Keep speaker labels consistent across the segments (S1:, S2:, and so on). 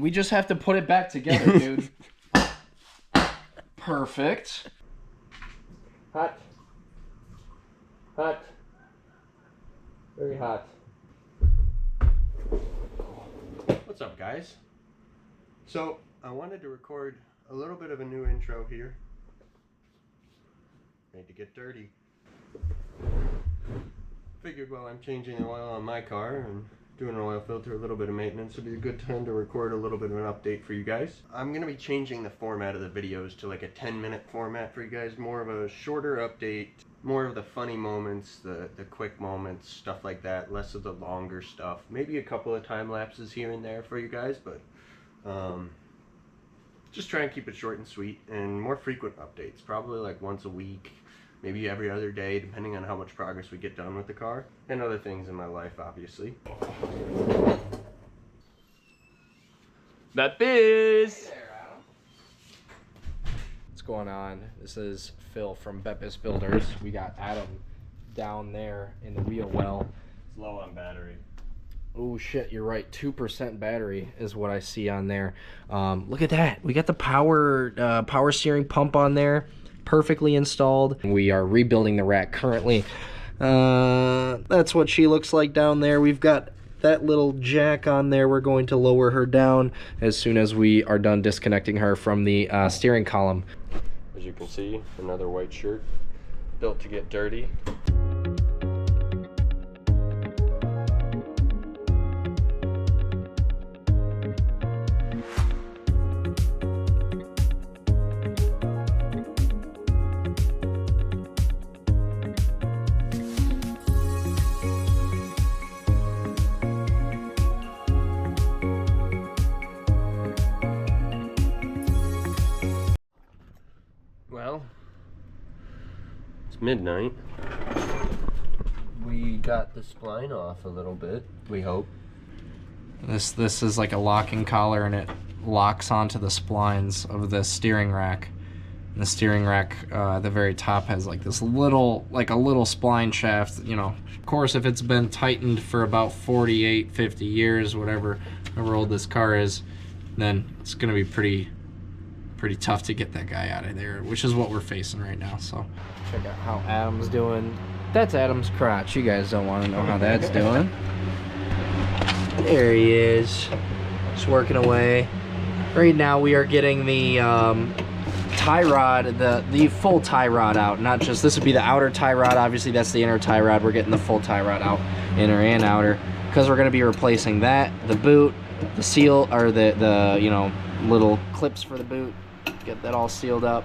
S1: We just have to put it back together, dude. Perfect. Hot. Hot. Very hot.
S2: What's up, guys? So, I wanted to record a little bit of a new intro here. Made to get dirty. Figured while I'm changing the oil on my car and doing an oil filter, a little bit of maintenance, would be a good time to record a little bit of an update for you guys. I'm going to be changing the format of the videos to like a 10-minute format for you guys, more of a shorter update, more of the funny moments, the quick moments, stuff like that, less of the longer stuff. Maybe a couple of time lapses here and there for you guys, but just try and keep it short and sweet, and more frequent updates, probably like once a week, maybe every other day, depending on how much progress we get done with the car, and other things in my life, obviously.
S1: Bepis! What's going on? This is Phil from Bepis Builders. We got Adam down there in the wheel well.
S2: It's low on battery.
S1: Oh shit, you're right. 2% battery is what I see on there. Look at that. We got the power steering pump on there, perfectly installed. We are rebuilding the rack currently. That's what she looks like down there. We've got that little jack on there. We're going to lower her down as soon as we are done disconnecting her from the steering column.
S2: As you can see, another white shirt, built to get dirty. Well, it's midnight. We got the spline off a little bit, we hope.
S1: This is like a locking collar, and it locks onto the splines of the steering rack. And the steering rack at the very top has like this little, like a little spline shaft. You know, of course, if it's been tightened for about 48, 50 years, whatever old this car is, then it's gonna be pretty tough to get that guy out of there, which is what we're facing right now. So check out how Adam's doing. That's Adam's crotch. You guys don't want to know how that's doing. There he is, just working away. Right now we are getting the tie rod, the full tie rod out, not just, this would be the outer tie rod, obviously that's the inner tie rod. We're getting the full tie rod out, inner and outer, because we're going to be replacing that, the boot, the seal, or the you know, little clips for the boot. Get that all sealed up.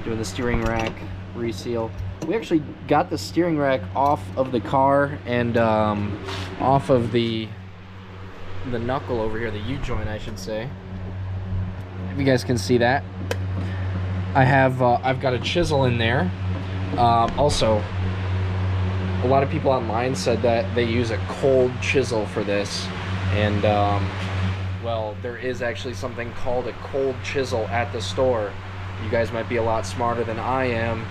S1: Doing the steering rack reseal. We actually got the steering rack off of the car and off of the knuckle over here, the U-joint I should say. If you guys can see that. I've got a chisel in there. Also, a lot of people online said that they use a cold chisel for this, and well, there is actually something called a cold chisel at the store. You guys might be a lot smarter than I am,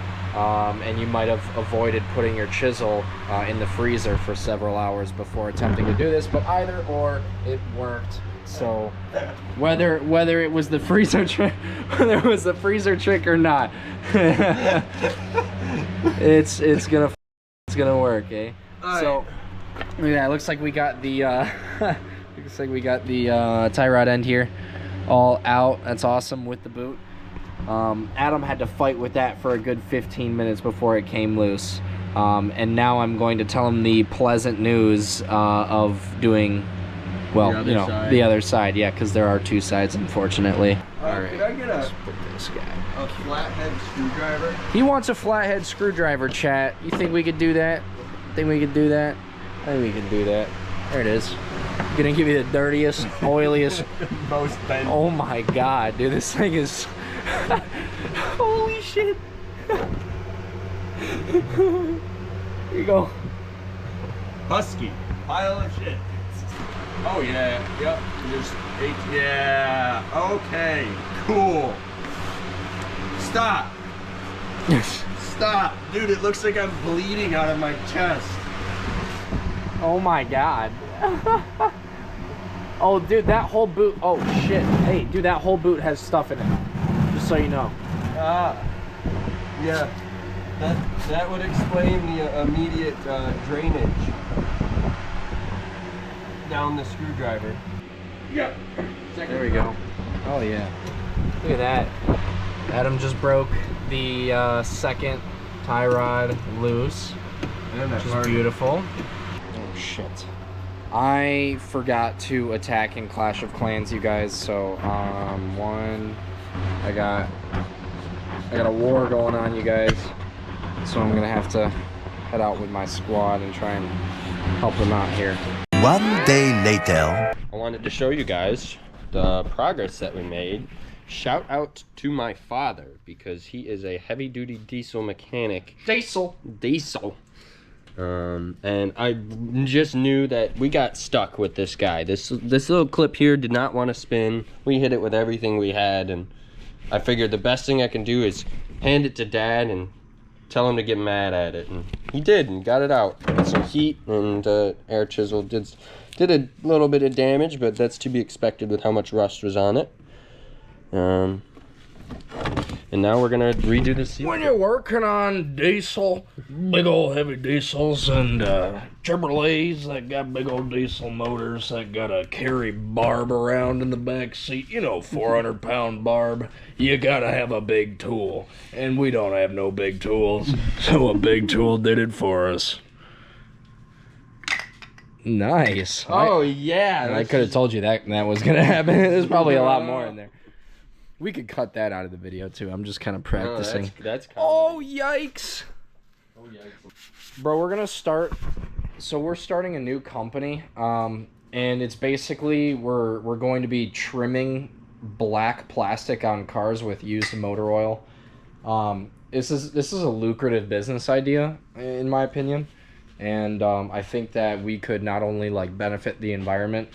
S1: and you might have avoided putting your chisel in the freezer for several hours before attempting to do this, but either or, it worked. So whether it was the freezer trick, whether it was the freezer trick or not, it's gonna work, eh? Right. So yeah, it looks like we got the looks like we got the tie rod end here all out. That's awesome with the boot. Adam had to fight with that for a good 15 minutes before it came loose. And now I'm going to tell him the pleasant news of doing, well, you know, the other side. Yeah, because there are two sides, unfortunately. All right,
S2: could I get
S1: let's put this guy.
S2: a flathead screwdriver?
S1: He wants a flathead screwdriver, chat. You think we could do that? Think we could do that? I think we can do that. There it is. Gonna give you the dirtiest, oiliest,
S2: most bent.
S1: Oh my god, dude, this thing is holy shit. Here you go.
S2: Husky. Pile of shit. Oh yeah, yep. Just yeah. Okay. Cool. Stop. Stop. Dude, it looks like I'm bleeding out of my chest.
S1: Oh my god. Oh, dude, that whole boot. Oh, shit. Hey, dude, that whole boot has stuff in it. Just so you know.
S2: Ah. Yeah. That would explain the immediate drainage down the screwdriver. Yep.
S1: There we go. Oh, yeah. Look at that. Adam just broke the second tie rod loose, which is beautiful. Oh, shit. I forgot to attack in Clash of Clans, you guys, so, I got a war going on, you guys, so I'm gonna have to head out with my squad and try and help them out here.
S3: One day later.
S2: I wanted to show you guys the progress that we made. Shout out to my father, because he is a heavy-duty diesel mechanic.
S1: Diesel.
S2: And I just knew that we got stuck with this guy. This little clip here did not want to spin. We hit it with everything we had, and I figured the best thing I can do is hand it to Dad and tell him to get mad at it. And he did, and got it out. Got some heat, and air chisel did a little bit of damage, but that's to be expected with how much rust was on it. And now we're gonna redo the seal.
S4: When you're working on diesel, big old heavy diesels and Chevrolets that got big old diesel motors that gotta carry barb around in the back seat, you know, 400-pound barb, you gotta have a big tool. And we don't have no big tools, so a big tool did it for us.
S1: Nice.
S2: Oh, yeah.
S1: I could have told you that was gonna happen. There's probably a lot more in there. We could cut that out of the video too. I'm just kind of practicing.
S2: No, that's
S1: oh, yikes.
S2: Oh, yikes.
S1: Bro, we're gonna start. So we're starting a new company, and it's basically we're going to be trimming black plastic on cars with used motor oil. This is a lucrative business idea, in my opinion, and I think that we could not only like benefit the environment,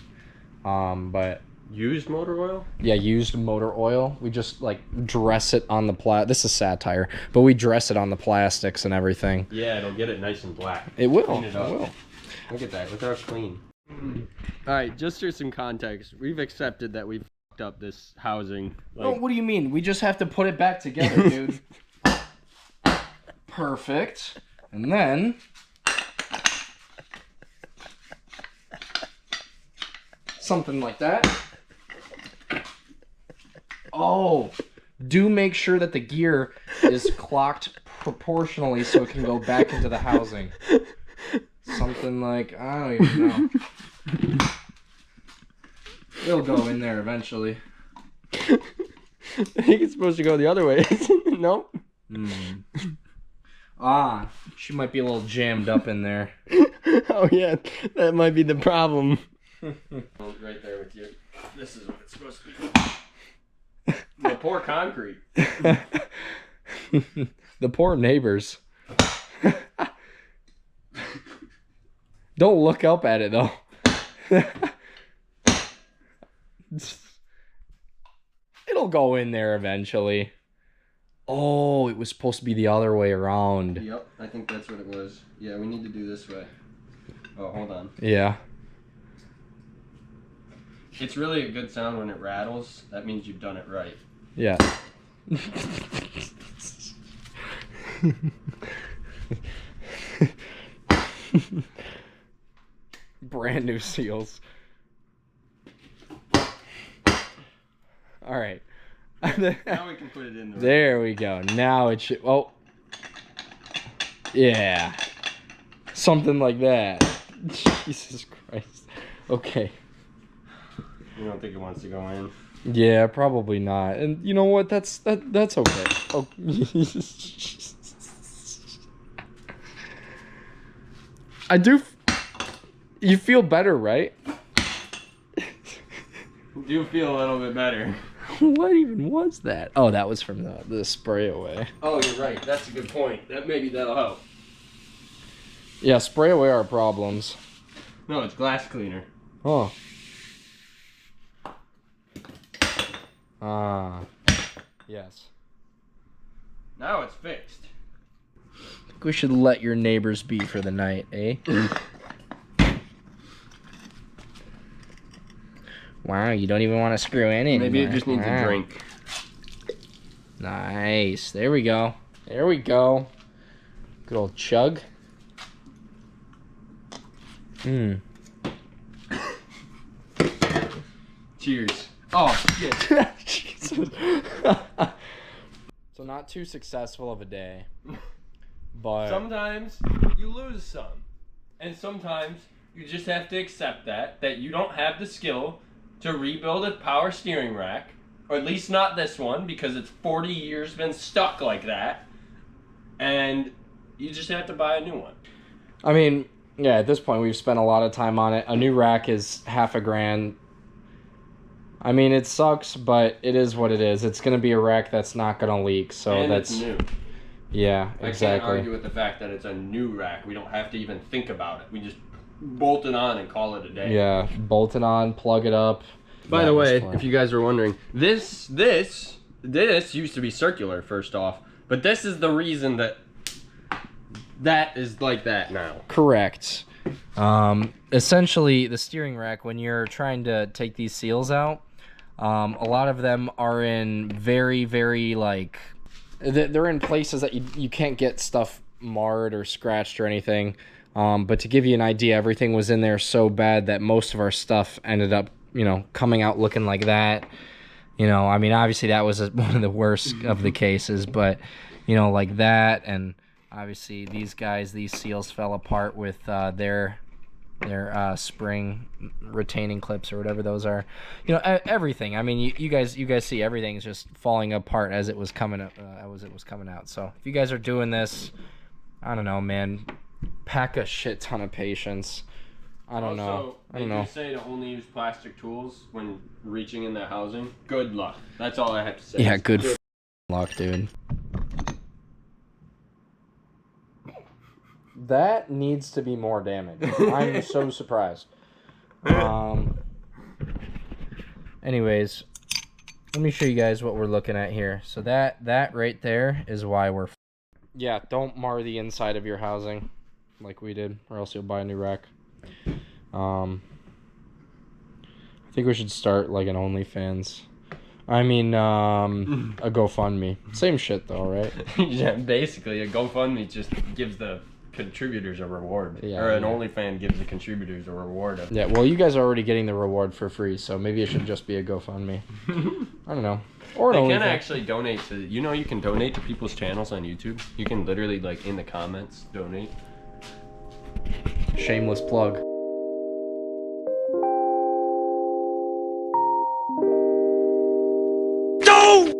S1: but
S2: Used motor oil?
S1: yeah, used motor oil. We just like dress it on the this is satire, but we dress it on the plastics and everything.
S2: Yeah, it'll get it nice and black.
S1: It will.
S2: Clean it up.
S1: It will.
S2: Look at that. Look how clean. Alright, just for some context, we've accepted that we've fucked up this housing.
S1: Oh, what do you mean? We just have to put it back together, dude. Perfect. And then something like that. Oh, do make sure that the gear is clocked proportionally so it can go back into the housing. Something like, I don't even know. It'll go in there eventually.
S2: I think it's supposed to go the other way. No?
S1: Ah, she might be a little jammed up in there.
S2: Oh yeah, that might be the problem. Right there with you. This is what it's supposed to be. The poor concrete.
S1: The poor neighbors. Don't look up at it though. It'll go in there eventually. Oh, it was supposed to be the other way around.
S2: Yep, I think that's what it was. Yeah, we need to do this way. Oh, hold on.
S1: Yeah.
S2: It's really a good sound when it rattles. That means you've done it right.
S1: Yeah. Brand new seals. All right.
S2: Now we can put it in
S1: There we go. Now it should. Oh. Yeah. Something like that. Jesus Christ. Okay.
S2: You don't think it wants to go in?
S1: Yeah, probably not. And you know what? That's okay. Oh. I do. You feel better, right?
S2: Do feel a little bit better.
S1: What even was that? Oh, that was from the spray away.
S2: Oh, you're right. That's a good point. Maybe that'll help.
S1: Yeah, spray away our problems.
S2: No, it's glass cleaner.
S1: Oh. Ah. Yes.
S2: Now it's fixed.
S1: I think we should let your neighbors be for the night, eh? Wow, you don't even want to screw in it.
S2: Maybe it just needs a drink.
S1: Nice. There we go. There we go. Good old chug. Mmm.
S2: Cheers. Oh, shit.
S1: Jesus. So not too successful of a day. But
S2: Sometimes you lose some. And sometimes you just have to accept that you don't have the skill to rebuild a power steering rack. Or at least not this one, because it's 40 years been stuck like that. And you just have to buy a new one.
S1: I mean, yeah, at this point we've spent a lot of time on it. A new rack is $1,000. I mean, it sucks, but it is what it is. It's going to be a rack that's not going to leak, so
S2: And
S1: that's
S2: it's new.
S1: Yeah, exactly.
S2: I can't argue with the fact that it's a new rack. We don't have to even think about it. We just bolt it on and call it a day.
S1: Yeah, bolt it on, plug it up.
S2: By the way, if you guys are wondering, this used to be circular first off, but this is the reason that is like that now.
S1: Correct. Essentially, the steering rack, when you're trying to take these seals out, a lot of them are in very, very, like, they're in places that you can't get stuff marred or scratched or anything. But to give you an idea, everything was in there so bad that most of our stuff ended up, coming out looking like that. I mean, obviously that was one of the worst of the cases, but, like that. And obviously these seals fell apart with their spring retaining clips or whatever those are. Everything. I mean, you guys see everything's just falling apart as it was coming out. So if you guys are doing this, I don't know, man, pack a shit ton of patience. I don't know.
S2: They do say to only use plastic tools when reaching in that housing. Good luck. That's all I have to say.
S1: Yeah, good luck, dude. That needs to be more damage. I'm so surprised. Anyways, let me show you guys what we're looking at here. So that right there is why we're... Yeah, don't mar the inside of your housing like we did, or else you'll buy a new rack. I think we should start like an OnlyFans. I mean, a GoFundMe. Same shit though, right?
S2: Yeah, basically, a GoFundMe just gives the contributors a reward.
S1: Yeah,
S2: or an OnlyFans gives the contributors a reward.
S1: Yeah, well, you guys are already getting the reward for free, so maybe it should just be a GoFundMe. I don't know. Or
S2: they can actually donate to... you can donate to people's channels on YouTube. You can literally, like, in the comments, donate.
S1: Shameless plug.
S3: No!